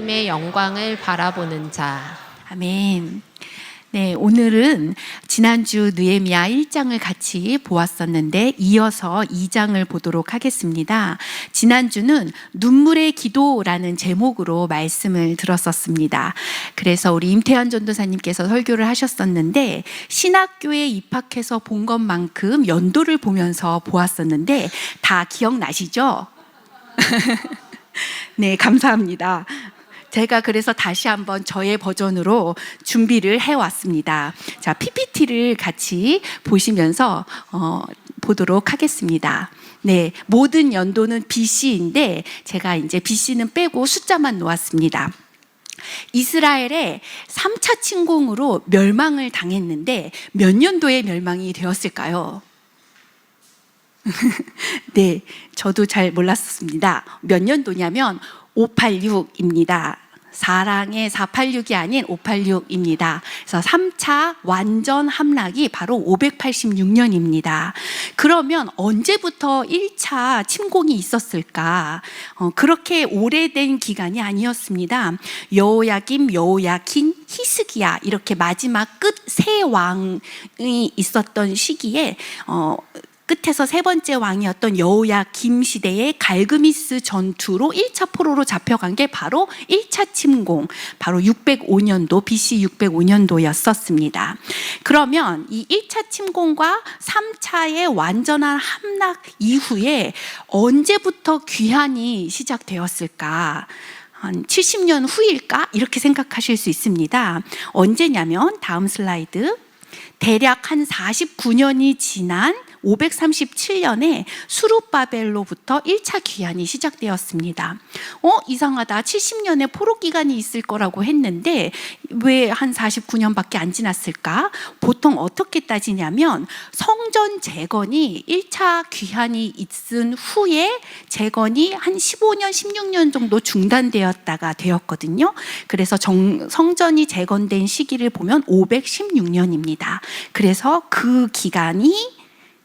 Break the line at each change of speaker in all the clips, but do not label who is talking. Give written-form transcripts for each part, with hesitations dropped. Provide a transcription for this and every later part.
하나님의 영광을 바라보는 자.
아멘. 네, 오늘은 지난주 느헤미야 1장을 같이 보았었는데 이어서 2장을 보도록 하겠습니다. 지난주는 눈물의 기도라는 제목으로 말씀을 들었었습니다. 그래서 우리 임태환 전도사님께서 설교를 하셨었는데 신학교에 입학해서 본 것만큼 연도를 보면서 보았었는데 다 기억나시죠? 네, 감사합니다. 제가 그래서 다시 한번 저의 버전으로 준비를 해왔습니다. 자, PPT를 같이 보시면서 보도록 하겠습니다. 네, 모든 연도는 BC인데 제가 이제 BC는 빼고 숫자만 놓았습니다. 이스라엘의 3차 침공으로 멸망을 당했는데 몇 년도에 멸망이 되었을까요? 네, 저도 잘 몰랐습니다. 몇 년도냐면 586입니다. 사랑의 486이 아닌 586입니다. 그래서 3차 완전 함락이 바로 586년입니다. 그러면 언제부터 1차 침공이 있었을까? 그렇게 오래된 기간이 아니었습니다. 여호야김, 여호야킨, 히스기야 이렇게 마지막 끝 세 왕이 있었던 시기에 끝에서 세 번째 왕이었던 여호야김 시대의 갈그미스 전투로 1차 포로로 잡혀간 게 바로 1차 침공, 바로 605년도, BC 605년도였었습니다. 그러면 이 1차 침공과 3차의 완전한 함락 이후에 언제부터 귀환이 시작되었을까? 한 70년 후일까? 이렇게 생각하실 수 있습니다. 언제냐면 다음 슬라이드. 대략 한 49년이 지난 537년에 수룹바벨로부터 1차 귀환이 시작되었습니다. 이상하다. 70년의 포로 기간이 있을 거라고 했는데 왜 한 49년밖에 안 지났을까? 보통 어떻게 따지냐면 성전 재건이 1차 귀환이 있은 후에 재건이 한 15년, 16년 정도 중단되었다가 되었거든요. 그래서 성전이 재건된 시기를 보면 516년입니다. 그래서 그 기간이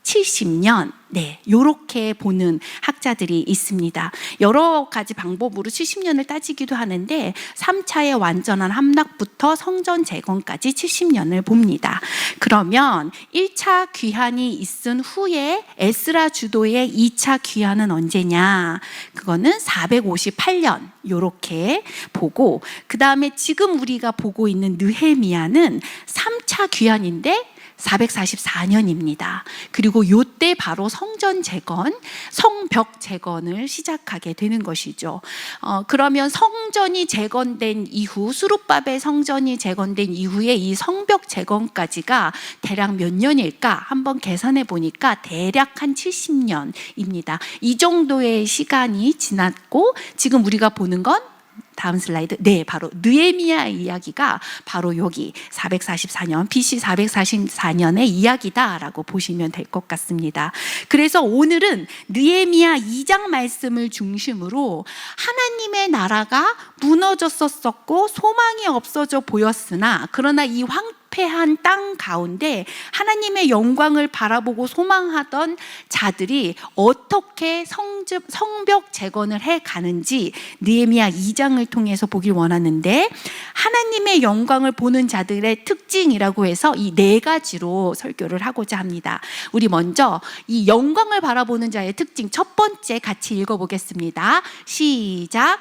70년, 네, 요렇게 보는 학자들이 있습니다. 여러 가지 방법으로 70년을 따지기도 하는데 3차의 완전한 함락부터 성전 재건까지 70년을 봅니다. 그러면 1차 귀환이 있은 후에 에스라 주도의 2차 귀환은 언제냐? 그거는 458년 요렇게 보고, 그 다음에 지금 우리가 보고 있는 느헤미야는 3차 귀환인데 444년입니다. 그리고 요때 바로 성전 재건, 성벽 재건을 시작하게 되는 것이죠. 그러면 성전이 재건된 이후, 수룹바벨 성전이 재건된 이후에 이 성벽 재건까지가 대략 몇 년일까? 한번 계산해 보니까 대략 한 70년입니다. 이 정도의 시간이 지났고 지금 우리가 보는 건 다음 슬라이드. 네, 바로 느헤미야 이야기가 바로 여기 444년, BC 444년의 이야기다라고 보시면 될 것 같습니다. 그래서 오늘은 느헤미야 2장 말씀을 중심으로 하나님의 나라가 무너졌었고 소망이 없어져 보였으나 그러나 이 황폐한 땅 가운데 하나님의 영광을 바라보고 소망하던 자들이 어떻게 성벽 재건을 해 가는지 느헤미야 2장을 통해서 보길 원하는데, 하나님의 영광을 보는 자들의 특징이라고 해서 이 네 가지로 설교를 하고자 합니다. 우리 먼저 이 영광을 바라보는 자의 특징 첫 번째 같이 읽어보겠습니다. 시작.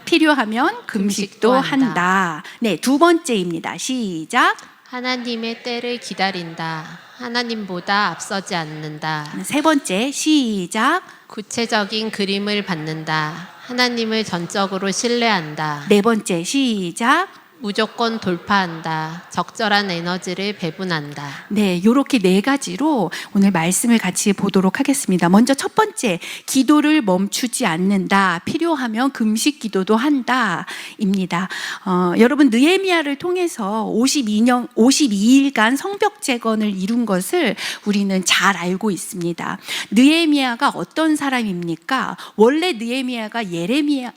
필요하면 금식도 한다. 네, 두 번째입니다. 시작.
하나님의 때를 기다린다. 하나님보다 앞서지 않는다.
세 번째, 시작.
구체적인 그림을 받는다. 하나님을 전적으로 신뢰한다.
네 번째, 시작.
무조건 돌파한다. 적절한 에너지를 배분한다.
네, 요렇게 네 가지로 오늘 말씀을 같이 보도록 하겠습니다. 먼저 첫 번째, 기도를 멈추지 않는다. 필요하면 금식 기도도 한다. 입니다. 여러분, 느헤미야를 통해서 52일간 성벽 재건을 이룬 것을 우리는 잘 알고 있습니다. 느헤미야가 어떤 사람입니까? 원래 느헤미야가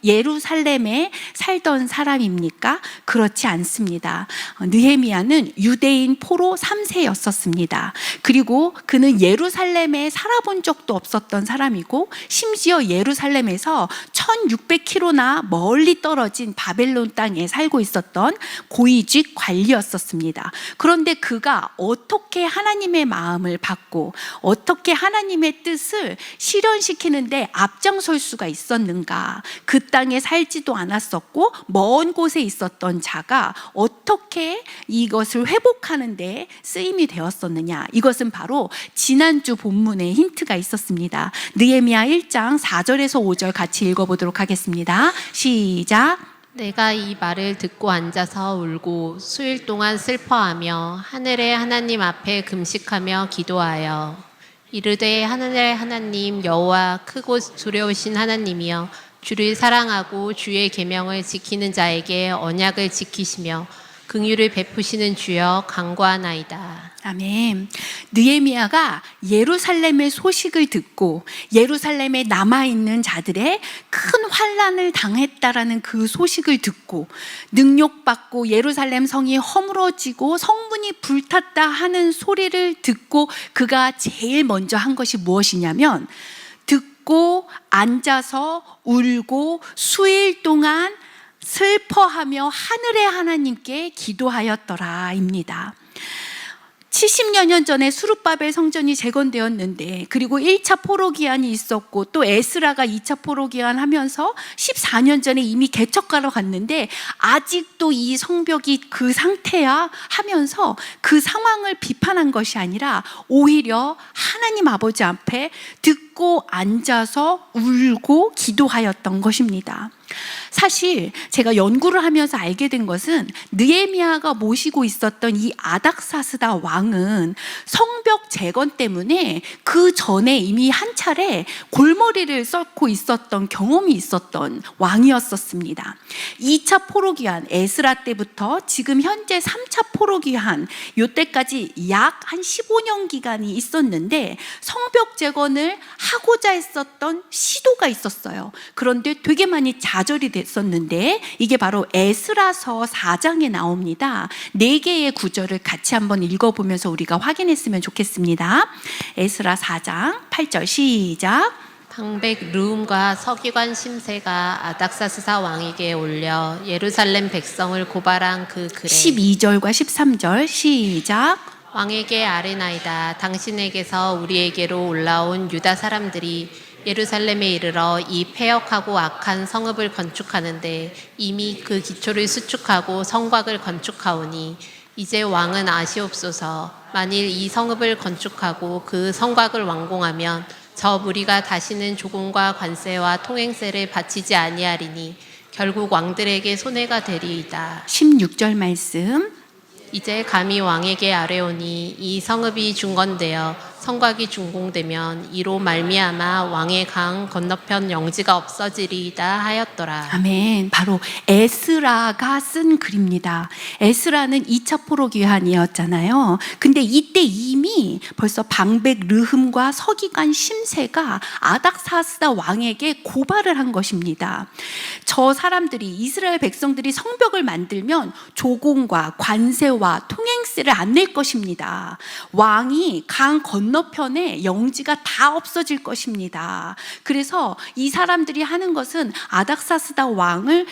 예루살렘에 살던 사람입니까? 그렇지 그렇지 않습니다. 느헤미야는 유대인 포로 3세였었습니다. 그리고 그는 예루살렘에 살아본 적도 없었던 사람이고 심지어 예루살렘에서 1600km나 멀리 떨어진 바벨론 땅에 살고 있었던 고위직 관리였었습니다. 그런데 그가 어떻게 하나님의 마음을 받고 어떻게 하나님의 뜻을 실현시키는데 앞장설 수가 있었는가? 그 땅에 살지도 않았었고 먼 곳에 있었던 자가 어떻게 이것을 회복하는 데 쓰임이 되었었느냐? 이것은 바로 지난주 본문에 힌트가 있었습니다. 느헤미야 1장 4절에서 5절 같이 읽어보도록 하겠습니다. 시작.
내가 이 말을 듣고 앉아서 울고 수일 동안 슬퍼하며 하늘의 하나님 앞에 금식하며 기도하여 이르되 하늘의 하나님 여호와 크고 두려우신 하나님이여 주를 사랑하고 주의 계명을 지키는 자에게 언약을 지키시며 긍휼을 베푸시는 주여 간구하나이다.
아멘. 느헤미야가 예루살렘의 소식을 듣고 예루살렘에 남아있는 자들의 큰 환난을 당했다라는 그 소식을 듣고 능욕받고 예루살렘 성이 허물어지고 성문이 불탔다 하는 소리를 듣고 그가 제일 먼저 한 것이 무엇이냐면 듣고 앉아서 울고 수일 동안 슬퍼하며 하늘의 하나님께 기도하였더라입니다. 70여 년 전에 수룹바벨 성전이 재건되었는데 그리고 1차 포로기한이 있었고 또 에스라가 2차 포로기한 하면서 14년 전에 이미 개척가로 갔는데 아직도 이 성벽이 그 상태야 하면서 그 상황을 비판한 것이 아니라 오히려 하나님 아버지 앞에 듣고 앉아서 울고 기도하였던 것입니다. 사실 제가 연구를 하면서 알게 된 것은 느헤미야가 모시고 있었던 이 아닥사스다 왕은 성벽 재건 때문에 그 전에 이미 한 차례 골머리를 썩고 있었던 경험이 있었던 왕이었었습니다. 2차 포로기한 에스라 때부터 지금 현재 3차 포로기한 요때까지 약 한 15년 기간이 있었는데 성벽 재건을 하고자 했었던 시도가 있었어요. 그런데 되게 많이 좌절이 됐었는데 이게 바로 에스라서 4장에 나옵니다. 4개의 구절을 같이 한번 읽어보면서 우리가 확인했으면 좋겠습니다. 에스라 4장 8절 시작.
방백 르움과 서기관 심세가 아닥사스다 왕에게 올려 예루살렘 백성을 고발한 그 글에
12절과 13절 시작.
왕에게 아뢰나이다. 당신에게서 우리에게로 올라온 유다 사람들이 예루살렘에 이르러 이 폐역하고 악한 성읍을 건축하는데 이미 그 기초를 수축하고 성곽을 건축하오니 이제 왕은 아시옵소서. 만일 이 성읍을 건축하고 그 성곽을 완공하면 저 무리가 다시는 조공과 관세와 통행세를 바치지 아니하리니 결국 왕들에게 손해가 되리이다.
16절 말씀.
이제 감히 왕에게 아뢰오니 이 성읍이 중건되어 성곽이 준공되면 이로 말미암아 왕의 강 건너편 영지가 없어지리이다 하였더라.
아멘. 바로 에스라가 쓴 글입니다. 에스라는 2차 포로기한이었잖아요. 근데 이때 이미 벌써 방백 르흠과 서기관 심세가 아닥사스다 왕에게 고발을 한 것입니다. 저 사람들이 이스라엘 백성들이 성벽을 만들면 조공과 관세와 통행세를 안 낼 것입니다. 왕이 강 건너편에 영지가 다 없어질 것입니다. 그래서 이 사람들이 하는 것은 아닥사스다 왕을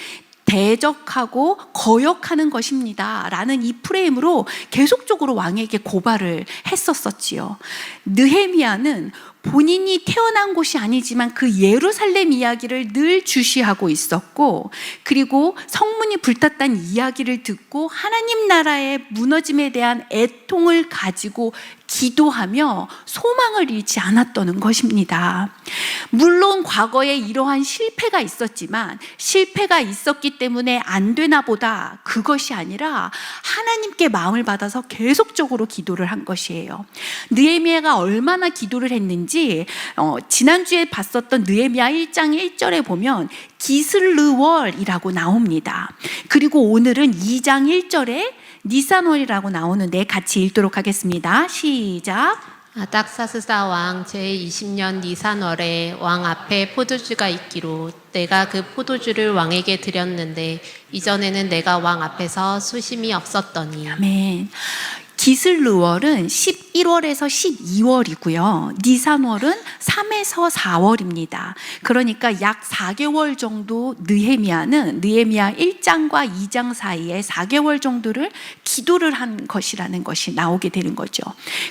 대적하고 거역하는 것입니다 라는 이 프레임으로 계속적으로 왕에게 고발을 했었지요. 느헤미야는 본인이 태어난 곳이 아니지만 그 예루살렘 이야기를 늘 주시하고 있었고, 그리고 성문이 불탔다는 이야기를 듣고 하나님 나라의 무너짐에 대한 애통을 가지고 기도하며 소망을 잃지 않았다는 것입니다. 물론 과거에 이러한 실패가 있었지만 실패가 있었기 때문에 안 되나 보다, 그것이 아니라 하나님께 마음을 받아서 계속적으로 기도를 한 것이에요. 느헤미야가 얼마나 기도를 했는지 지난주에 봤었던 느헤미야 1장 1절에 보면 기슬르월이라고 나옵니다. 그리고 오늘은 2장 1절에 니산월이라고 나오는데 같이 읽도록 하겠습니다. 시작.
아닥사스다 왕 제20년 니산월에 왕 앞에 포도주가 있기로 내가 그 포도주를 왕에게 드렸는데 이전에는 내가 왕 앞에서 수심이 없었더니.
아멘. 기슬르월은 11월에서 12월이고요. 니산월은 3에서 4월입니다. 그러니까 약 4개월 정도 느헤미야 1장과 2장 사이에 4개월 정도를 기도를 한 것이라는 것이 나오게 되는 거죠.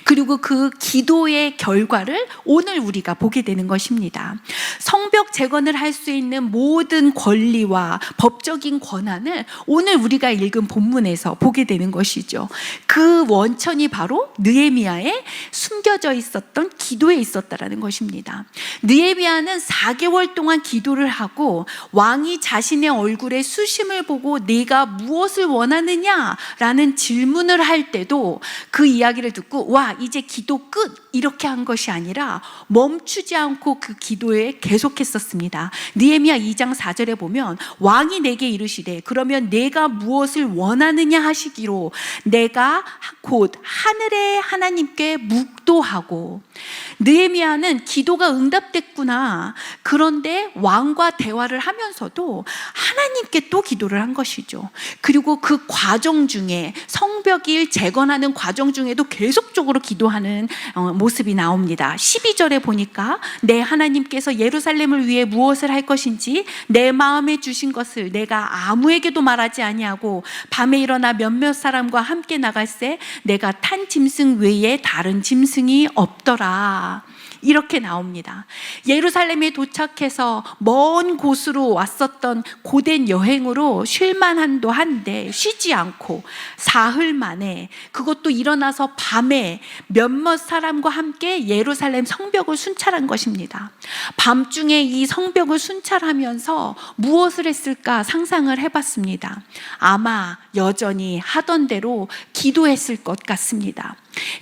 그리고 그 기도의 결과를 오늘 우리가 보게 되는 것입니다. 성벽 재건을 할 수 있는 모든 권리와 법적인 권한을 오늘 우리가 읽은 본문에서 보게 되는 것이죠. 그 원천이 바로 느헤미야에 숨겨져 있었던 기도에 있었다라는 것입니다. 느헤미야는 4개월 동안 기도를 하고 왕이 자신의 얼굴에 수심을 보고 네가 무엇을 원하느냐라는 질문을 할 때도 그 이야기를 듣고 와 이제 기도 끝 이렇게 한 것이 아니라 멈추지 않고 그 기도에 계속했었습니다. 느헤미야 2장 4절에 보면 왕이 내게 이르시되 그러면 내가 무엇을 원하느냐 하시기로 내가 곧 하늘의 하나님께 묵도하고. 느헤미야는 기도가 응답됐구나. 그런데 왕과 대화를 하면서도 하나님께 또 기도를 한 것이죠. 그리고 그 과정 중에 성벽을 재건하는 과정 중에도 계속적으로 기도하는 모습이 나옵니다. 12절에 보니까 내 하나님께서 예루살렘을 위해 무엇을 할 것인지 내 마음에 주신 것을 내가 아무에게도 말하지 아니하고 밤에 일어나 몇몇 사람과 함께 나갈새 내가 탄 짐승 외에 다른 짐승이 없더라. 이렇게 나옵니다. 예루살렘에 도착해서 먼 곳으로 왔었던 고된 여행으로 쉴만한도 한데 쉬지 않고 사흘 만에 그것도 일어나서 밤에 몇몇 사람과 함께 예루살렘 성벽을 순찰한 것입니다. 밤중에 이 성벽을 순찰하면서 무엇을 했을까 상상을 해봤습니다. 아마 여전히 하던 대로 기도했을 것 같습니다.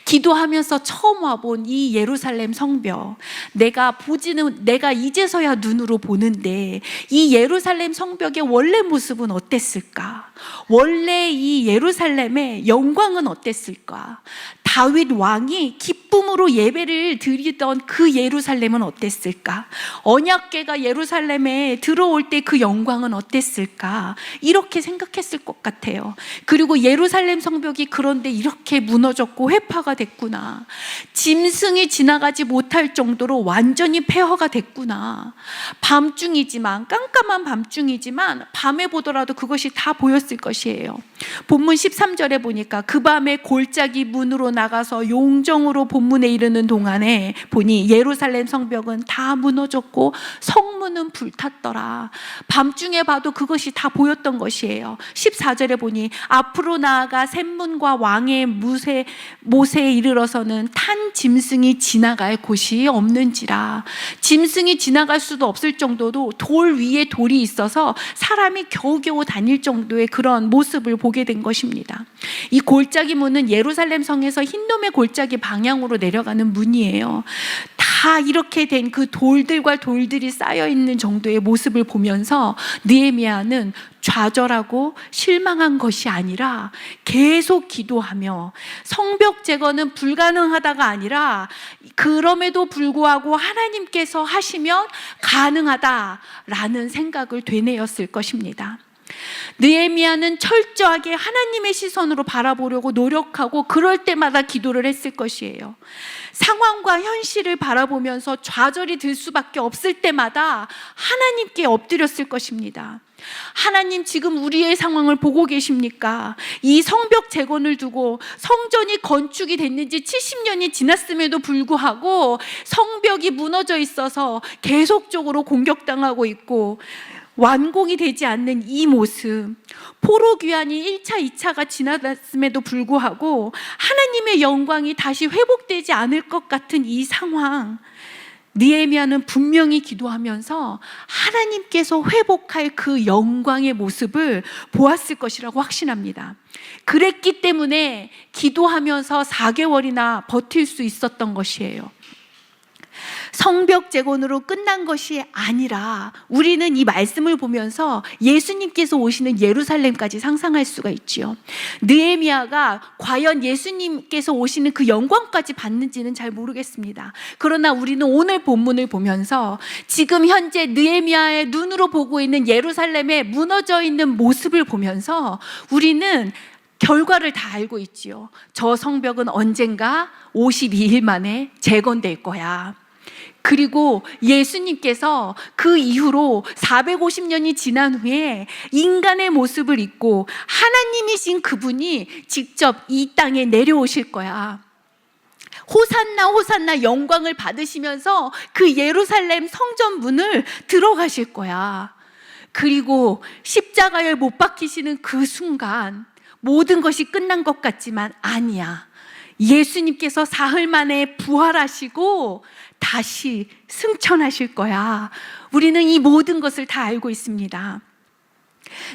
기도하면서 처음 와본 이 예루살렘 성벽, 내가 이제서야 눈으로 보는데 이 예루살렘 성벽의 원래 모습은 어땠을까? 원래 이 예루살렘의 영광은 어땠을까? 다윗 왕이 기쁨으로 예배를 드리던 그 예루살렘은 어땠을까? 언약궤가 예루살렘에 들어올 때 그 영광은 어땠을까? 이렇게 생각했을 것 같아요. 그리고 예루살렘 성벽이 그런데 이렇게 무너졌고 회파가 됐구나. 짐승이 지나가지 못할 정도로 완전히 폐허가 됐구나. 밤중이지만 깜깜한 밤중이지만 밤에 보더라도 그것이 다 보였을 것이에요. 본문 13절에 보니까 그 밤에 골짜기 문으로 나가서 용정으로 본문에 이르는 동안에 보니 예루살렘 성벽은 다 무너졌고 성문은 불탔더라. 밤중에 봐도 그것이 다 보였던 것이에요. 14절에 보니 앞으로 나아가 샘문과 왕의 못에 이르러서는 탄 짐승이 지나갈 곳이 없는지라. 짐승이 지나갈 수도 없을 정도로 돌 위에 돌이 있어서 사람이 겨우겨우 다닐 정도의 그런 모습을 보게 된 것입니다. 이 골짜기 문은 예루살렘 성에서 흰돔의 골짜기 방향으로 내려가는 문이에요. 다 이렇게 된 그 돌들과 돌들이 쌓여 있는 정도의 모습을 보면서 느헤미야는 좌절하고 실망한 것이 아니라 계속 기도하며 성벽 재건은 불가능하다가 아니라 그럼에도 불구하고 하나님께서 하시면 가능하다라는 생각을 되뇌었을 것입니다. 느헤미야는 철저하게 하나님의 시선으로 바라보려고 노력하고 그럴 때마다 기도를 했을 것이에요. 상황과 현실을 바라보면서 좌절이 들 수밖에 없을 때마다 하나님께 엎드렸을 것입니다. 하나님, 지금 우리의 상황을 보고 계십니까? 이 성벽 재건을 두고 성전이 건축이 됐는지 70년이 지났음에도 불구하고 성벽이 무너져 있어서 계속적으로 공격당하고 있고 완공이 되지 않는 이 모습, 포로 귀환이 1차, 2차가 지났음에도 불구하고 하나님의 영광이 다시 회복되지 않을 것 같은 이 상황, 느헤미야는 분명히 기도하면서 하나님께서 회복할 그 영광의 모습을 보았을 것이라고 확신합니다. 그랬기 때문에 기도하면서 4개월이나 버틸 수 있었던 것이에요. 성벽 재건으로 끝난 것이 아니라 우리는 이 말씀을 보면서 예수님께서 오시는 예루살렘까지 상상할 수가 있지요. 느헤미야가 과연 예수님께서 오시는 그 영광까지 받는지는 잘 모르겠습니다. 그러나 우리는 오늘 본문을 보면서 지금 현재 느헤미야의 눈으로 보고 있는 예루살렘의 무너져 있는 모습을 보면서 우리는 결과를 다 알고 있지요. 저 성벽은 언젠가 52일 만에 재건될 거야. 그리고 예수님께서 그 이후로 450년이 지난 후에 인간의 모습을 입고 하나님이신 그분이 직접 이 땅에 내려오실 거야. 호산나 호산나 영광을 받으시면서 그 예루살렘 성전 문을 들어가실 거야. 그리고 십자가에 못 박히시는 그 순간 모든 것이 끝난 것 같지만 아니야. 예수님께서 사흘 만에 부활하시고 다시 승천하실 거야. 우리는 이 모든 것을 다 알고 있습니다.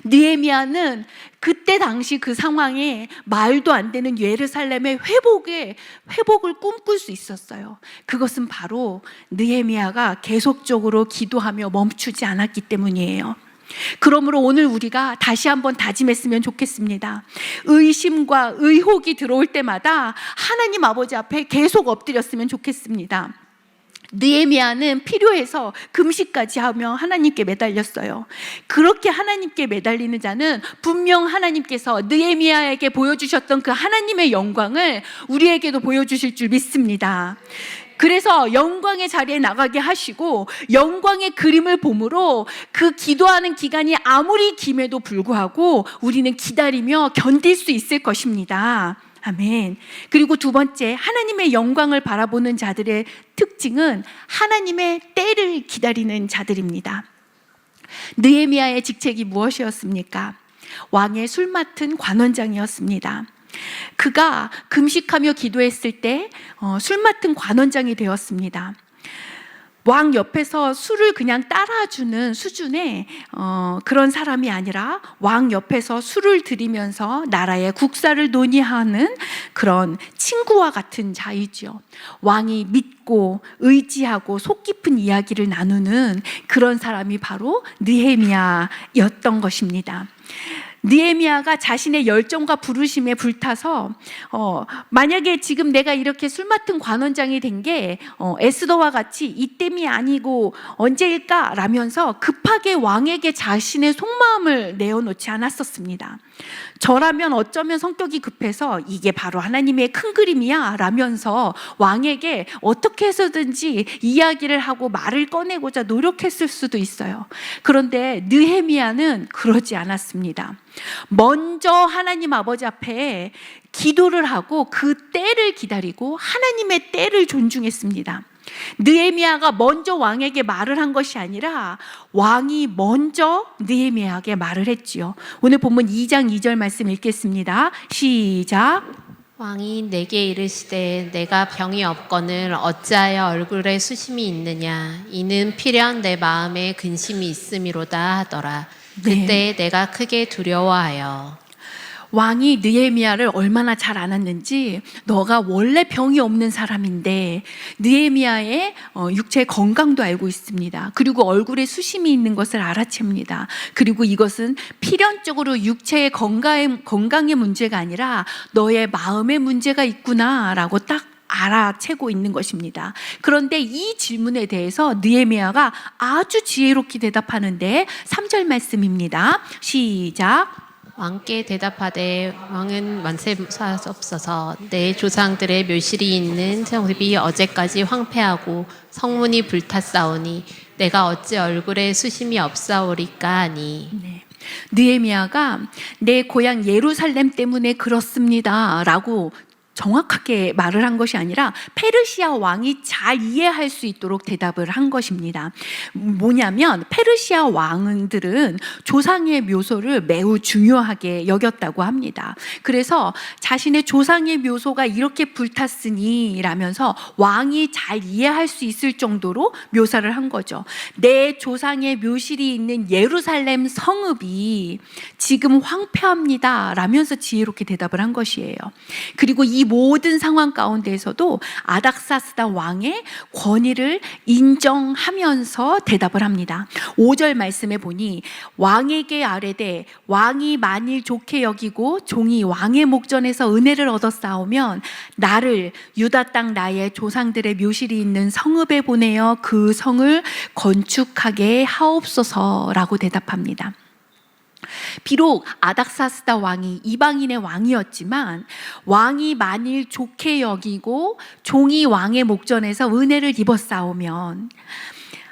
느헤미야는 그때 당시 그 상황에 말도 안 되는 예루살렘의 회복을 꿈꿀 수 있었어요. 그것은 바로 느헤미야가 계속적으로 기도하며 멈추지 않았기 때문이에요. 그러므로 오늘 우리가 다시 한번 다짐했으면 좋겠습니다. 의심과 의혹이 들어올 때마다 하나님 아버지 앞에 계속 엎드렸으면 좋겠습니다. 느헤미야는 필요해서 금식까지 하며 하나님께 매달렸어요. 그렇게 하나님께 매달리는 자는 분명 하나님께서 느헤미야에게 보여주셨던 그 하나님의 영광을 우리에게도 보여주실 줄 믿습니다. 그래서 영광의 자리에 나가게 하시고 영광의 그림을 봄으로 그 기도하는 기간이 아무리 김에도 불구하고 우리는 기다리며 견딜 수 있을 것입니다. 아멘. 그리고 두 번째, 하나님의 영광을 바라보는 자들의 특징은 하나님의 때를 기다리는 자들입니다. 느헤미야의 직책이 무엇이었습니까? 왕의 술 맡은 관원장이었습니다. 그가 금식하며 기도했을 때 술 맡은 관원장이 되었습니다. 왕 옆에서 술을 그냥 따라주는 수준의 그런 사람이 아니라 왕 옆에서 술을 들이면서 나라의 국사를 논의하는 그런 친구와 같은 자이죠. 왕이 믿고 의지하고 속 깊은 이야기를 나누는 그런 사람이 바로 느헤미야였던 것입니다. 느헤미야가 자신의 열정과 부르심에 불타서 만약에 지금 내가 이렇게 술 맡은 관원장이 된 게 에스더와 같이 이땜이 아니고 언제일까? 라면서 급하게 왕에게 자신의 속마음을 내어놓지 않았었습니다. 저라면 어쩌면 성격이 급해서 이게 바로 하나님의 큰 그림이야 라면서 왕에게 어떻게 해서든지 이야기를 하고 말을 꺼내고자 노력했을 수도 있어요. 그런데 느헤미야는 그러지 않았습니다. 먼저 하나님 아버지 앞에 기도를 하고 그 때를 기다리고 하나님의 때를 존중했습니다. 느헤미야가 먼저 왕에게 말을 한 것이 아니라 왕이 먼저 느헤미야에게 말을 했지요. 오늘 본문 2장 2절 말씀 읽겠습니다. 시작.
왕이 내게 이르시되 내가 병이 없거늘 어찌하여 얼굴에 수심이 있느냐 이는 필연 내 마음에 근심이 있음이로다 하더라. 그때 내가 크게 두려워하여.
왕이 느헤미야를 얼마나 잘 알았는지 너가 원래 병이 없는 사람인데 느헤미야의 육체의 건강도 알고 있습니다. 그리고 얼굴에 수심이 있는 것을 알아챕니다. 그리고 이것은 필연적으로 육체의 건강의 문제가 아니라 너의 마음의 문제가 있구나라고 딱 알아채고 있는 것입니다. 그런데 이 질문에 대해서 느헤미야가 아주 지혜롭게 대답하는데 3절 말씀입니다. 시작.
왕께 대답하되 왕은 만세하옵소서. 내 조상들의 묘실이 있는 성읍이 어제까지 황폐하고 성문이 불탔사오니 내가 어찌 얼굴에 수심이 없사오리까 하니.
네. 느헤미야가 내 고향 예루살렘 때문에 그렇습니다 라고 정확하게 말을 한 것이 아니라 페르시아 왕이 잘 이해할 수 있도록 대답을 한 것입니다. 뭐냐면 페르시아 왕들은 조상의 묘소를 매우 중요하게 여겼다고 합니다. 그래서 자신의 조상의 묘소가 이렇게 불탔으니 라면서 왕이 잘 이해할 수 있을 정도로 묘사를 한 거죠. 내 조상의 묘실이 있는 예루살렘 성읍이 지금 황폐합니다 라면서 지혜롭게 대답을 한 것이에요. 그리고 이 모든 상황 가운데에서도 아닥사스다 왕의 권위를 인정하면서 대답을 합니다. 5절 말씀에 보니 왕에게 아뢰되 왕이 만일 좋게 여기고 종이 왕의 목전에서 은혜를 얻어 싸우면 나를 유다 땅 나의 조상들의 묘실이 있는 성읍에 보내어 그 성을 건축하게 하옵소서라고 대답합니다. 비록 아닥사스다 왕이 이방인의 왕이었지만 왕이 만일 좋게 여기고 종이 왕의 목전에서 은혜를 입어 싸우면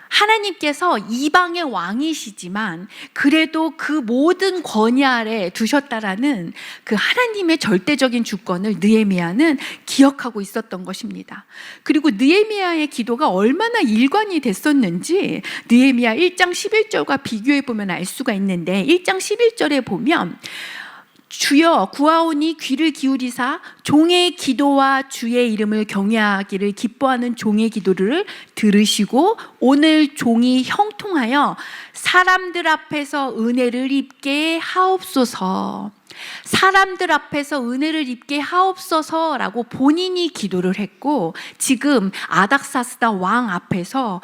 하나님께서 이방의 왕이시지만 그래도 그 모든 권위 아래 두셨다라는 그 하나님의 절대적인 주권을 느헤미야는 기억하고 있었던 것입니다. 그리고 느헤미야의 기도가 얼마나 일관이 됐었는지 느헤미야 1장 11절과 비교해 보면 알 수가 있는데 1장 11절에 보면 주여 구하오니 귀를 기울이사 종의 기도와 주의 이름을 경외하기를 기뻐하는 종의 기도를 들으시고 오늘 종이 형통하여 사람들 앞에서 은혜를 입게 하옵소서. 사람들 앞에서 은혜를 입게 하옵소서라고 본인이 기도를 했고 지금 아닥사스다 왕 앞에서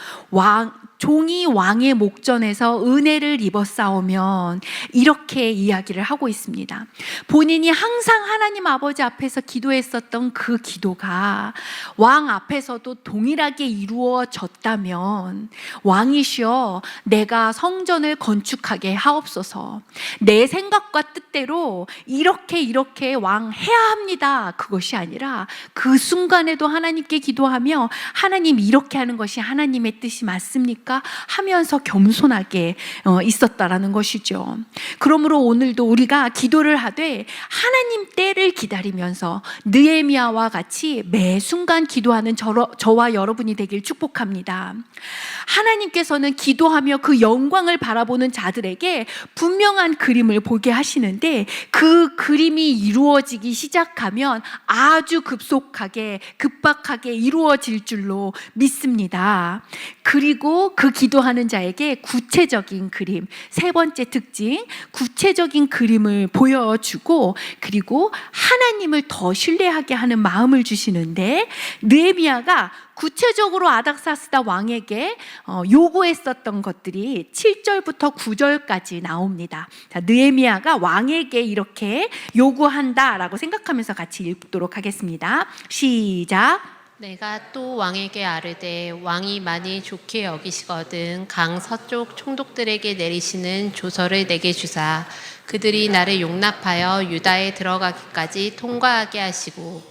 종이 왕의 목전에서 은혜를 입어 싸우면 이렇게 이야기를 하고 있습니다. 본인이 항상 하나님 아버지 앞에서 기도했었던 그 기도가 왕 앞에서도 동일하게 이루어졌다면 왕이시여 내가 성전을 건축하게 하옵소서. 내 생각과 뜻대로 이렇게 왕 해야 합니다. 그것이 아니라 그 순간에도 하나님께 기도하며 하나님 이렇게 하는 것이 하나님의 뜻이 맞습니까? 하면서 겸손하게 있었다라는 것이죠. 그러므로 오늘도 우리가 기도를 하되 하나님 때를 기다리면서 느헤미야와 같이 매 순간 기도하는 저와 여러분이 되길 축복합니다. 하나님께서는 기도하며 그 영광을 바라보는 자들에게 분명한 그림을 보게 하시는데 그 그림이 이루어지기 시작하면 아주 급박하게 이루어질 줄로 믿습니다. 그리고 그 기도하는 자에게 구체적인 그림, 세 번째 특징, 구체적인 그림을 보여주고 그리고 하나님을 더 신뢰하게 하는 마음을 주시는데 느헤미야가 구체적으로 아닥사스다 왕에게 요구했었던 것들이 7절부터 9절까지 나옵니다. 자, 느헤미야가 왕에게 이렇게 요구한다라고 생각하면서 같이 읽도록 하겠습니다. 시작.
내가 또 왕에게 아뢰되 왕이 만일 좋게 여기시거든 강 서쪽 총독들에게 내리시는 조서를 내게 주사 그들이 나를 용납하여 유다에 들어가기까지 통과하게 하시고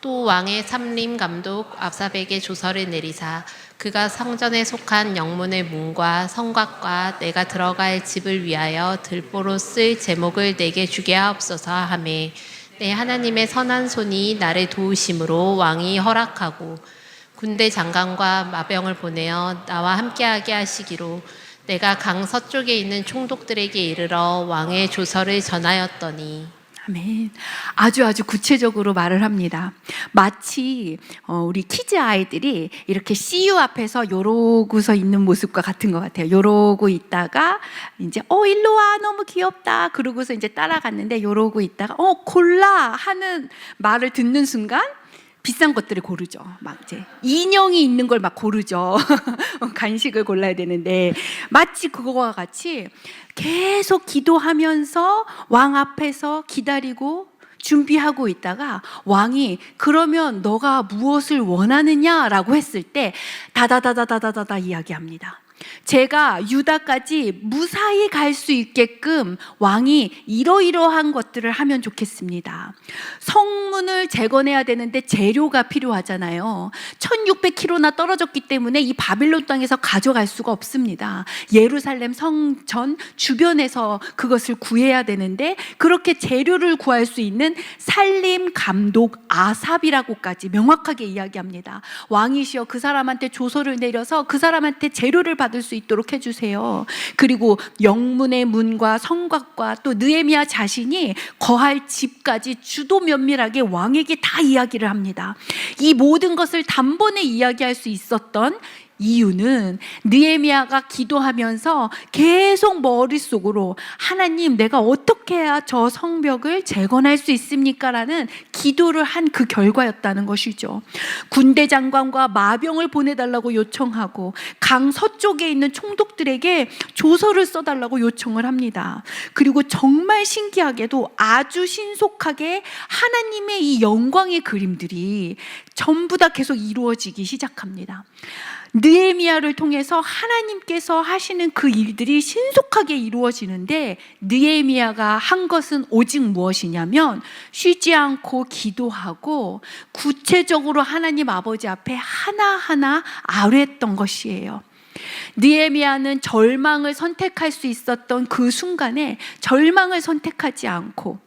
또 왕의 삼림 감독 압삽에게 조서를 내리사 그가 성전에 속한 영문의 문과 성곽과 내가 들어갈 집을 위하여 들보로 쓸 제목을 내게 주게 하옵소서 하매 내 하나님의 선한 손이 나를 도우심으로 왕이 허락하고 군대 장관과 마병을 보내어 나와 함께하게 하시기로 내가 강 서쪽에 있는 총독들에게 이르러 왕의 조서를 전하였더니
아멘. 아주 구체적으로 말을 합니다. 마치 우리 키즈 아이들이 이렇게 CU 앞에서 요러고서 있는 모습과 같은 것 같아요. 요러고 있다가 이제 일로 와 너무 귀엽다 그러고서 이제 따라갔는데 요러고 있다가 골라 하는 말을 듣는 순간 비싼 것들을 고르죠. 막 이제 인형이 있는 걸 막 고르죠. 간식을 골라야 되는데 마치 그거와 같이 계속 기도하면서 왕 앞에서 기다리고 준비하고 있다가 왕이 그러면 너가 무엇을 원하느냐라고 했을 때 다다다다다다다 이야기합니다. 제가 유다까지 무사히 갈 수 있게끔 왕이 이러이러한 것들을 하면 좋겠습니다. 성문을 재건해야 되는데 재료가 필요하잖아요. 1600km나 떨어졌기 때문에 이 바빌론 땅에서 가져갈 수가 없습니다. 예루살렘 성전 주변에서 그것을 구해야 되는데 그렇게 재료를 구할 수 있는 살림 감독 아삽이라고까지 명확하게 이야기합니다. 왕이시여 그 사람한테 조서를 내려서 그 사람한테 재료를 받을 수 있도록 해주세요. 그리고 영문의 문과 성곽과 또 느헤미야 자신이 거할 집까지 주도 면밀하게 왕에게 다 이야기를 합니다. 이 모든 것을 단번에 이야기할 수 있었던 이유는 느헤미야가 기도하면서 계속 머릿속으로 하나님, 내가 어떻게 해야 저 성벽을 재건할 수 있습니까? 라는 기도를 한 그 결과였다는 것이죠. 군대 장관과 마병을 보내달라고 요청하고 강 서쪽에 있는 총독들에게 조서를 써달라고 요청을 합니다. 그리고 정말 신기하게도 아주 신속하게 하나님의 이 영광의 그림들이 전부 다 계속 이루어지기 시작합니다. 느헤미야를 통해서 하나님께서 하시는 그 일들이 신속하게 이루어지는데, 느헤미야가 한 것은 오직 무엇이냐면 쉬지 않고 기도하고 구체적으로 하나님 아버지 앞에 하나하나 아뢰었던 것이에요. 느헤미야는 절망을 선택할 수 있었던 그 순간에 절망을 선택하지 않고,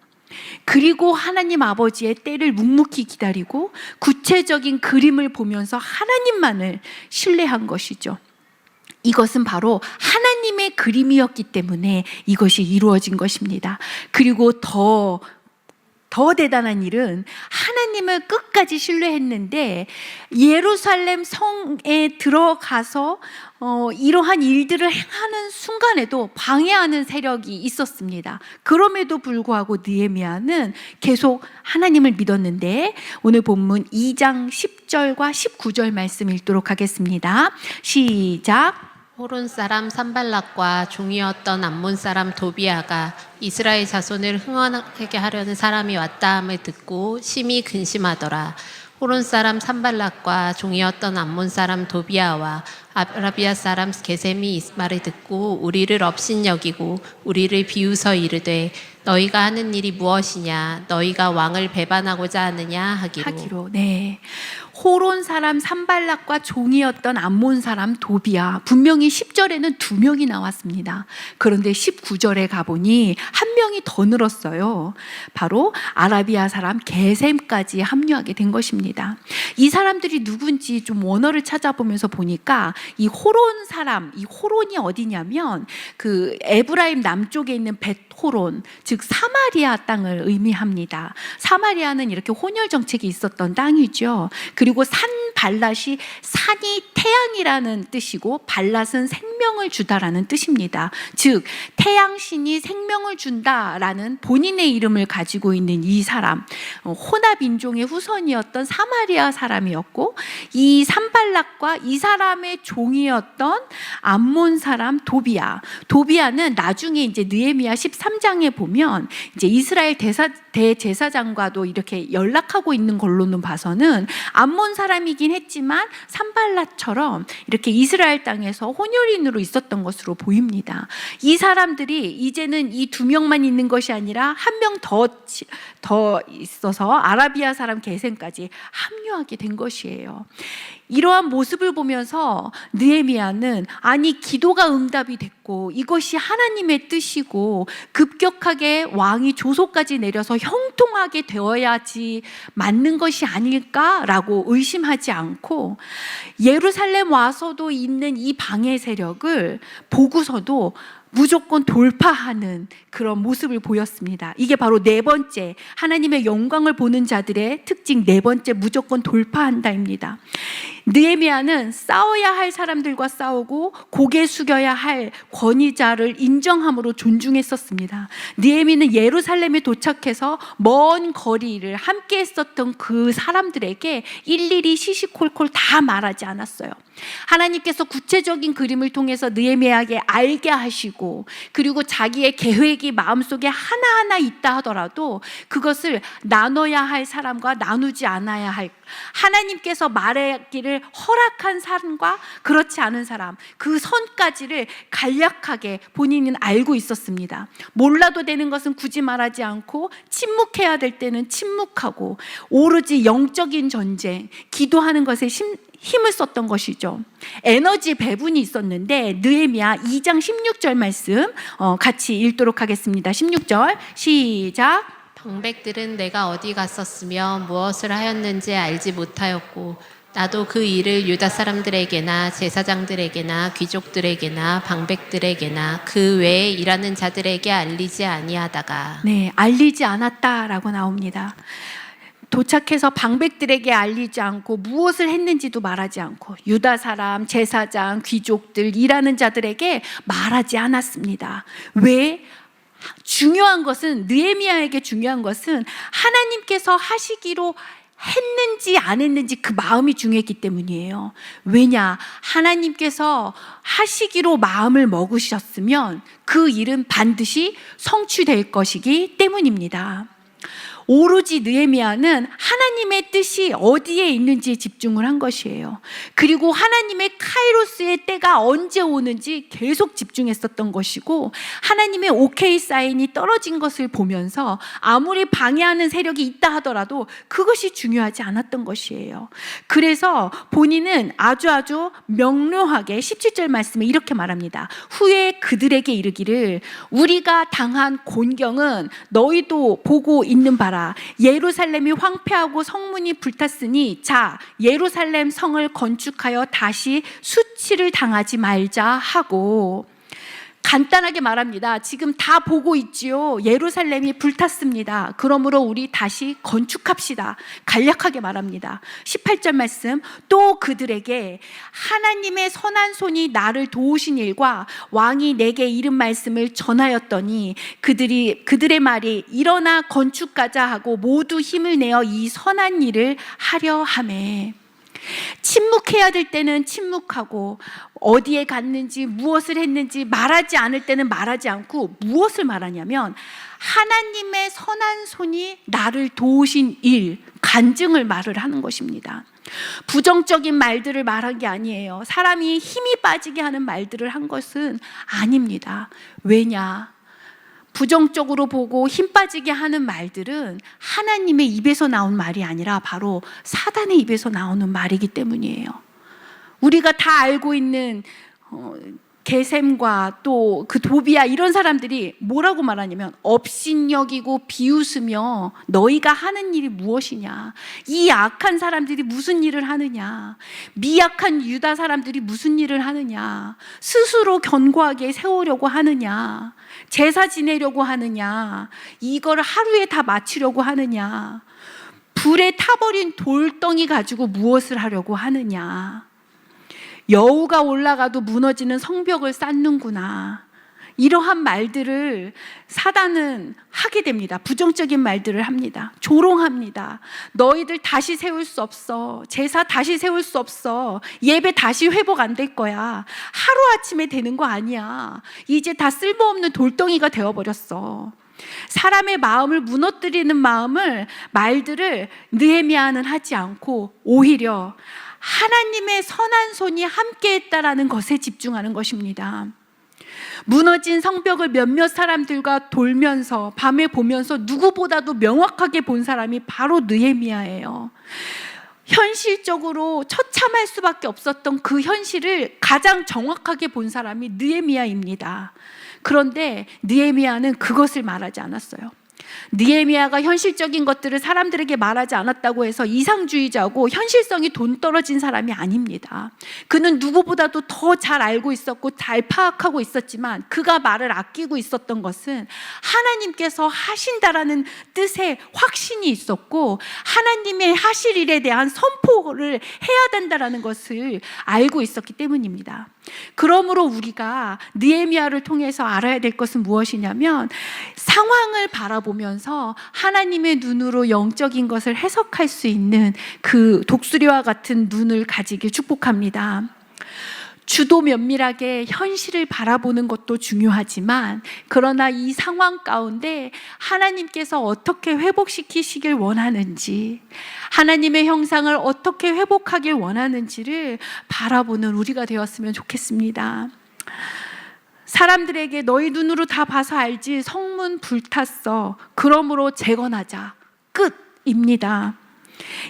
그리고 하나님 아버지의 때를 묵묵히 기다리고 구체적인 그림을 보면서 하나님만을 신뢰한 것이죠. 이것은 바로 하나님의 그림이었기 때문에 이것이 이루어진 것입니다. 그리고 더 대단한 일은 하나님을 끝까지 신뢰했는데 예루살렘 성에 들어가서 이러한 일들을 행하는 순간에도 방해하는 세력이 있었습니다. 그럼에도 불구하고 느헤미야는 계속 하나님을 믿었는데, 오늘 본문 2장 10절과 19절 말씀 읽도록 하겠습니다. 시작.
호론 사람 산발락과 종이었던 암몬 사람 도비아가 이스라엘 자손을 흥언하게 하려는 사람이 왔다 함을 듣고 심히 근심하더라. 호론 사람 산발락과 종이었던 암몬 사람 도비아와 아라비아 사람 게셈이 이 말을 듣고 우리를 업신여기고 우리를 비웃어 이르되 너희가 하는 일이 무엇이냐? 너희가 왕을 배반하고자 하느냐 하기로.
네. 호론 사람 산발락과 종이었던 암몬 사람 도비아, 분명히 10절에는 2명이 나왔습니다. 그런데 19절에 가보니 1명이 더 늘었어요. 바로 아라비아 사람 게셈까지 합류하게 된 것입니다. 이 사람들이 누군지 좀 원어를 찾아보면서 보니까 이 호론 사람, 이 호론이 어디냐면 그 에브라임 남쪽에 있는 벳호론, 즉 사마리아 땅을 의미합니다. 사마리아는 이렇게 혼혈 정책이 있었던 땅이죠. 그리고 산발랏이 산이 태양이라는 뜻이고 발랏은 생명을 주다라는 뜻입니다. 즉 태양신이 생명을 준다라는 본인의 이름을 가지고 있는 이 사람, 호납 인종의 후손이었던 사마리아 사람이었고, 이 산발락과 이 사람의 종이었던 암몬 사람 도비아는 나중에 이제 느헤미야 13장에 보면 이제 이스라엘 대제사장과도 이렇게 연락하고 있는 걸로는 봐서는 암몬 사람이긴 했지만 산발랏처럼 이렇게 이스라엘 땅에서 혼혈인으로 있었던 것으로 보입니다. 이 사람들이 이제는 이 2명만 있는 것이 아니라 1명 더 있어서 아라비아 사람 게셈까지 합류하게 된 것이에요. 이러한 모습을 보면서 느헤미야는 아니 기도가 응답이 됐고 이것이 하나님의 뜻이고 급격하게 왕이 조소까지 내려서 형통하게 되어야지 맞는 것이 아닐까라고 의심하지 않고 예루살렘 와서도 있는 이 방해 세력을 보고서도 무조건 돌파하는 그런 모습을 보였습니다. 이게 바로 4번째, 하나님의 영광을 보는 자들의 특징 4번째, 무조건 돌파한다입니다. 느헤미야는 싸워야 할 사람들과 싸우고 고개 숙여야 할 권위자를 인정함으로 존중했었습니다. 느헤미야는 예루살렘에 도착해서 먼 거리를 함께 했었던 그 사람들에게 일일이 시시콜콜 다 말하지 않았어요. 하나님께서 구체적인 그림을 통해서 느헤미야에게 알게 하시고, 그리고 자기의 계획이 마음속에 하나하나 있다 하더라도 그것을 나눠야 할 사람과 나누지 않아야 할, 하나님께서 말하기를 허락한 사람과 그렇지 않은 사람, 그 선까지를 간략하게 본인은 알고 있었습니다. 몰라도 되는 것은 굳이 말하지 않고 침묵해야 될 때는 침묵하고 오로지 영적인 전쟁, 기도하는 것에 힘을 썼던 것이죠. 에너지 배분이 있었는데 느헤미야 2장 16절 말씀 같이 읽도록 하겠습니다. 16절 시작.
방백들은 내가 어디 갔었으며 무엇을 하였는지 알지 못하였고 나도 그 일을 유다 사람들에게나 제사장들에게나 귀족들에게나 방백들에게나 그 외에 일하는 자들에게 알리지 아니하다가.
네, 알리지 않았다라고 나옵니다. 도착해서 방백들에게 알리지 않고 무엇을 했는지도 말하지 않고 유다 사람, 제사장, 귀족들, 일하는 자들에게 말하지 않았습니다. 왜? 중요한 것은, 느헤미야에게 중요한 것은 하나님께서 하시기로 했는지 안 했는지 그 마음이 중요했기 때문이에요. 왜냐? 하나님께서 하시기로 마음을 먹으셨으면 그 일은 반드시 성취될 것이기 때문입니다. 오로지 느헤미야는 하나님의 뜻이 어디에 있는지에 집중을 한 것이에요. 그리고 하나님의 카이로스의 때가 언제 오는지 계속 집중했었던 것이고, 하나님의 오케이 사인이 떨어진 것을 보면서 아무리 방해하는 세력이 있다 하더라도 그것이 중요하지 않았던 것이에요. 그래서 본인은 아주 명료하게 17절 말씀에 이렇게 말합니다. 후에 그들에게 이르기를 우리가 당한 곤경은 너희도 보고 있는 바라. 예루살렘이 황폐하고 성문이 불탔으니 자 예루살렘 성을 건축하여 다시 수치를 당하지 말자 하고, 간단하게 말합니다. 지금 다 보고 있지요. 예루살렘이 불탔습니다. 그러므로 우리 다시 건축합시다. 간략하게 말합니다. 18절 말씀, 또 그들에게 하나님의 선한 손이 나를 도우신 일과 왕이 내게 이른 말씀을 전하였더니 그들의 말이 일어나 건축하자 하고 모두 힘을 내어 이 선한 일을 하려 하매. 침묵해야 될 때는 침묵하고, 어디에 갔는지 무엇을 했는지 말하지 않을 때는 말하지 않고, 무엇을 말하냐면 하나님의 선한 손이 나를 도우신 일, 간증을 말을 하는 것입니다. 부정적인 말들을 말한 게 아니에요. 사람이 힘이 빠지게 하는 말들을 한 것은 아닙니다. 왜냐? 부정적으로 보고 힘 빠지게 하는 말들은 하나님의 입에서 나온 말이 아니라 바로 사단의 입에서 나오는 말이기 때문이에요. 우리가 다 알고 있는 게셈과 또 그 도비야, 이런 사람들이 뭐라고 말하냐면 업신여기고 비웃으며 너희가 하는 일이 무엇이냐, 이 악한 사람들이 무슨 일을 하느냐, 미약한 유다 사람들이 무슨 일을 하느냐, 스스로 견고하게 세우려고 하느냐, 제사 지내려고 하느냐, 이걸 하루에 다 마치려고 하느냐, 불에 타버린 돌덩이 가지고 무엇을 하려고 하느냐, 여우가 올라가도 무너지는 성벽을 쌓는구나, 이러한 말들을 사단은 하게 됩니다. 부정적인 말들을 합니다. 조롱합니다. 너희들 다시 세울 수 없어. 제사 다시 세울 수 없어. 예배 다시 회복 안 될 거야. 하루아침에 되는 거 아니야. 이제 다 쓸모없는 돌덩이가 되어버렸어. 사람의 마음을 무너뜨리는 말들을 느헤미야는 하지 않고 오히려 하나님의 선한 손이 함께했다라는 것에 집중하는 것입니다. 무너진 성벽을 몇몇 사람들과 돌면서 밤에 보면서 누구보다도 명확하게 본 사람이 바로 느헤미야예요. 현실적으로 처참할 수밖에 없었던 그 현실을 가장 정확하게 본 사람이 느헤미야입니다. 그런데 느헤미야는 그것을 말하지 않았어요. 느헤미야가 현실적인 것들을 사람들에게 말하지 않았다고 해서 이상주의자고 현실성이 동떨어진 사람이 아닙니다. 그는 누구보다도 더 잘 알고 있었고 잘 파악하고 있었지만, 그가 말을 아끼고 있었던 것은 하나님께서 하신다라는 뜻에 확신이 있었고, 하나님의 하실 일에 대한 선포를 해야 된다라는 것을 알고 있었기 때문입니다. 그러므로 우리가 느헤미야를 통해서 알아야 될 것은 무엇이냐면, 상황을 바라보면서 하나님의 눈으로 영적인 것을 해석할 수 있는 그 독수리와 같은 눈을 가지길 축복합니다. 주도 면밀하게 현실을 바라보는 것도 중요하지만, 그러나 이 상황 가운데 하나님께서 어떻게 회복시키시길 원하는지, 하나님의 형상을 어떻게 회복하길 원하는지를 바라보는 우리가 되었으면 좋겠습니다. 사람들에게 너희 눈으로 다 봐서 알지, 성문 불탔어, 그러므로 재건하자, 끝입니다.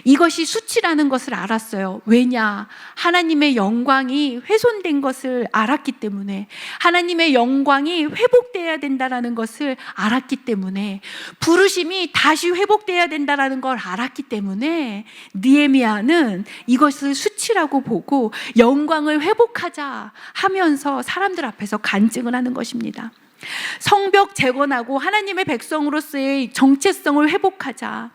이것이 수치라는 것을 알았어요. 왜냐? 하나님의 영광이 훼손된 것을 알았기 때문에, 하나님의 영광이 회복되어야 된다는 것을 알았기 때문에, 부르심이 다시 회복되어야 된다는 걸 알았기 때문에 느헤미야는 이것을 수치라고 보고 영광을 회복하자 하면서 사람들 앞에서 간증을 하는 것입니다. 성벽 재건하고 하나님의 백성으로서의 정체성을 회복하자.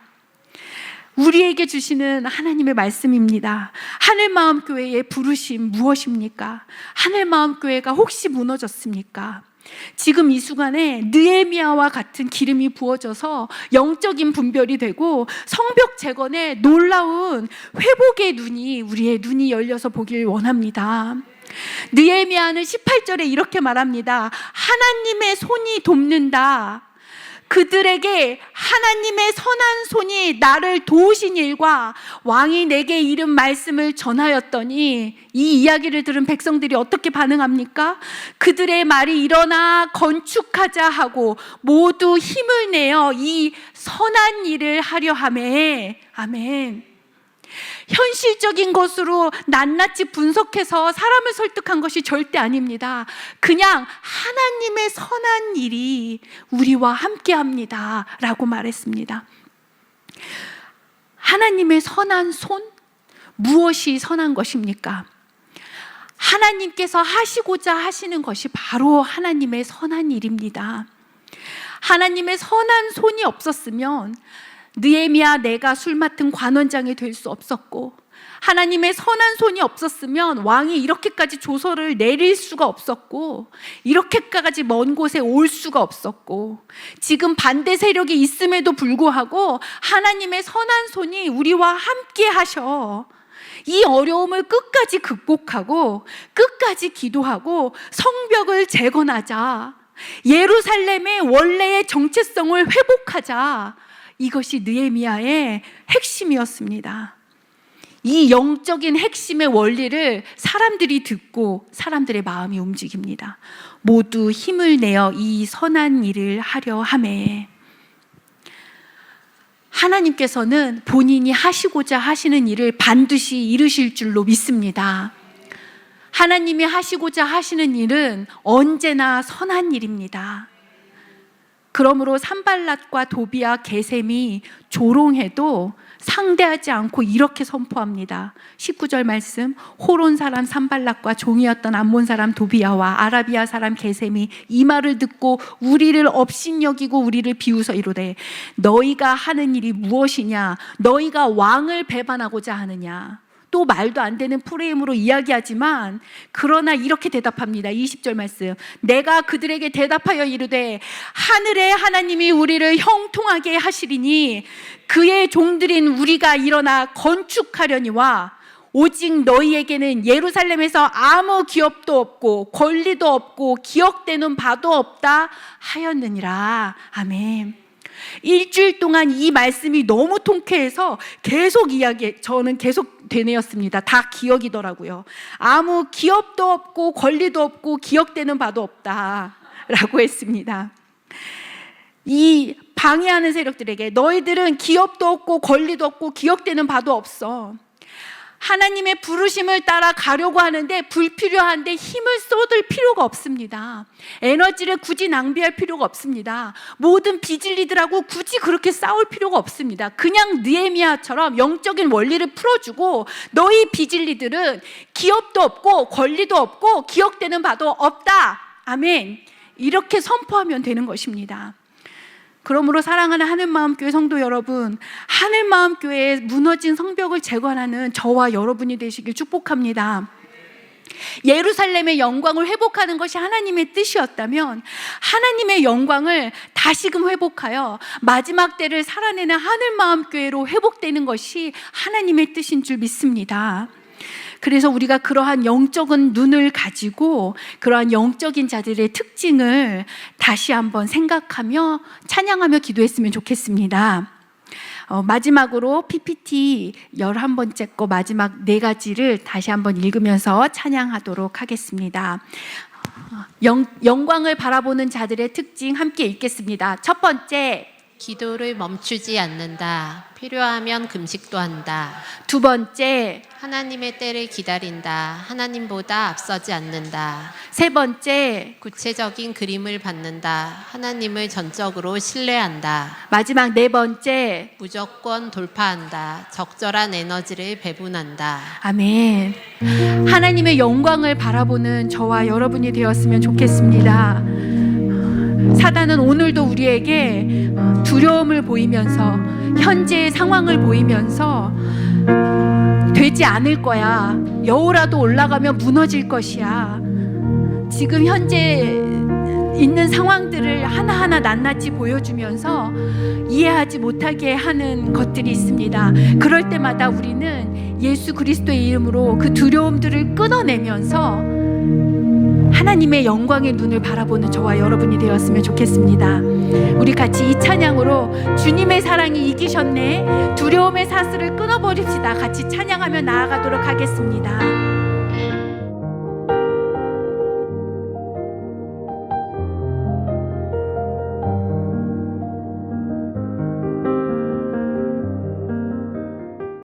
우리에게 주시는 하나님의 말씀입니다. 하늘마음교회의 부르심 무엇입니까? 하늘마음교회가 혹시 무너졌습니까? 지금 이 순간에 느헤미야와 같은 기름이 부어져서 영적인 분별이 되고 성벽 재건에 놀라운 회복의 눈이, 우리의 눈이 열려서 보길 원합니다. 느헤미야는 18절에 이렇게 말합니다. 하나님의 손이 돕는다. 그들에게 하나님의 선한 손이 나를 도우신 일과 왕이 내게 이른 말씀을 전하였더니, 이 이야기를 들은 백성들이 어떻게 반응합니까? 그들의 말이 일어나 건축하자 하고 모두 힘을 내어 이 선한 일을 하려 하매. 아멘. 현실적인 것으로 낱낱이 분석해서 사람을 설득한 것이 절대 아닙니다. 그냥 하나님의 선한 일이 우리와 함께합니다 라고 말했습니다. 하나님의 선한 손? 무엇이 선한 것입니까? 하나님께서 하시고자 하시는 것이 바로 하나님의 선한 일입니다. 하나님의 선한 손이 없었으면 느헤미야 내가 술 맡은 관원장이 될 수 없었고, 하나님의 선한 손이 없었으면 왕이 이렇게까지 조서를 내릴 수가 없었고, 이렇게까지 먼 곳에 올 수가 없었고, 지금 반대 세력이 있음에도 불구하고 하나님의 선한 손이 우리와 함께 하셔 이 어려움을 끝까지 극복하고 끝까지 기도하고 성벽을 재건하자, 예루살렘의 원래의 정체성을 회복하자, 이것이 느헤미야의 핵심이었습니다. 이 영적인 핵심의 원리를 사람들이 듣고 사람들의 마음이 움직입니다. 모두 힘을 내어 이 선한 일을 하려 하매. 하나님께서는 본인이 하시고자 하시는 일을 반드시 이루실 줄로 믿습니다. 하나님이 하시고자 하시는 일은 언제나 선한 일입니다. 그러므로 산발랏과 도비아, 게셈이 조롱해도 상대하지 않고 이렇게 선포합니다. 19절 말씀, 호론 사람 산발랏과 종이었던 암몬 사람 도비아와 아라비아 사람 게셈이 이 말을 듣고 우리를 업신여기고 우리를 비웃어 이르되, 너희가 하는 일이 무엇이냐? 너희가 왕을 배반하고자 하느냐? 또 말도 안 되는 프레임으로 이야기하지만, 그러나 이렇게 대답합니다. 20절 말씀, 내가 그들에게 대답하여 이르되 하늘의 하나님이 우리를 형통하게 하시리니 그의 종들인 우리가 일어나 건축하려니와 오직 너희에게는 예루살렘에서 아무 기업도 없고 권리도 없고 기억되는 바도 없다 하였느니라. 아멘. 일주일 동안 이 말씀이 너무 통쾌해서 계속 저는 계속 되뇌었습니다. 다 기억이더라고요. 아무 기업도 없고 권리도 없고 기억되는 바도 없다 라고 했습니다. 이 방해하는 세력들에게 너희들은 기업도 없고 권리도 없고 기억되는 바도 없어. 하나님의 부르심을 따라 가려고 하는데 불필요한데 힘을 쏟을 필요가 없습니다. 에너지를 굳이 낭비할 필요가 없습니다. 모든 비질리들하고 굳이 그렇게 싸울 필요가 없습니다. 그냥 느헤미야처럼 영적인 원리를 풀어주고, 너희 비질리들은 기업도 없고 권리도 없고 기억되는 바도 없다. 아멘. 이렇게 선포하면 되는 것입니다. 그러므로 사랑하는 하늘마음교회 성도 여러분, 하늘마음교회의 무너진 성벽을 재건하는 저와 여러분이 되시길 축복합니다. 예루살렘의 영광을 회복하는 것이 하나님의 뜻이었다면 하나님의 영광을 다시금 회복하여 마지막 때를 살아내는 하늘마음교회로 회복되는 것이 하나님의 뜻인 줄 믿습니다. 그래서 우리가 그러한 영적인 눈을 가지고 그러한 영적인 자들의 특징을 다시 한번 생각하며 찬양하며 기도했으면 좋겠습니다. 마지막으로 PPT 11번째 거 마지막 4가지를 다시 한번 읽으면서 찬양하도록 하겠습니다. 영광을 바라보는 자들의 특징 함께 읽겠습니다. 첫 번째,
기도를 멈추지 않는다. 필요하면 금식도 한다.
두 번째,
하나님의 때를 기다린다. 하나님보다 앞서지 않는다.
세 번째,
구체적인 그림을 받는다. 하나님을 전적으로 신뢰한다.
마지막 4번째,
무조건 돌파한다. 적절한 에너지를 배분한다.
아멘. 하나님의 영광을 바라보는 저와 여러분이 되었으면 좋겠습니다. 사단은 오늘도 우리에게 두려움을 보이면서 현재의 상황을 보이면서 되지 않을 거야. 여호라도 올라가면 무너질 것이야. 지금 현재 있는 상황들을 하나하나 낱낱이 보여주면서 이해하지 못하게 하는 것들이 있습니다. 그럴 때마다 우리는 예수 그리스도의 이름으로 그 두려움들을 끊어내면서 하나님의 영광의 눈을 바라보는 저와 여러분이 되었으면 좋겠습니다. 우리 같이 이 찬양으로 주님의 사랑이 이기셨네, 두려움의 사슬을 끊어버립시다. 같이 찬양하며 나아가도록 하겠습니다.